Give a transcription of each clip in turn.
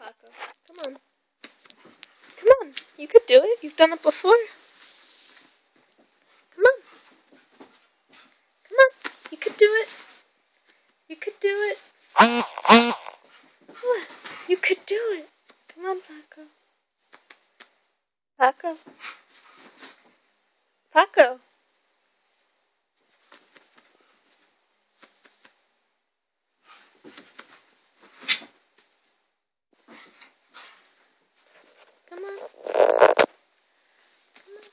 Paco. Come on. Come on. You could do it. You've done it before. Come on. Come on. You could do it. You could do it. What? You could do it. Come on, Paco. Paco. Paco. Come on. Come on.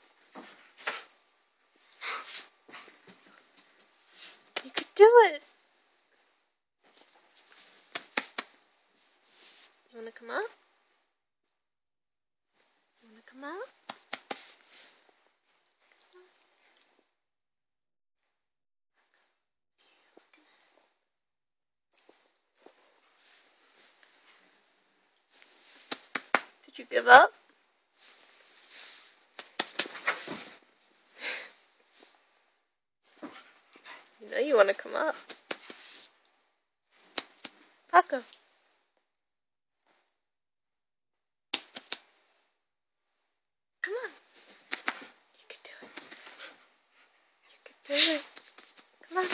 You could do it. You wanna come out? You wanna come out? Did you give up? You know you want to come up. Paco. Come on. You could do it. You could do it. Come on.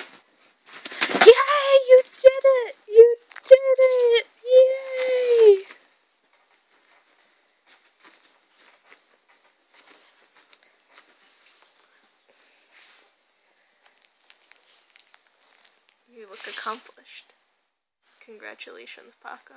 Yay! You did it! You did it! Yay! You look accomplished. Congratulations, Paco.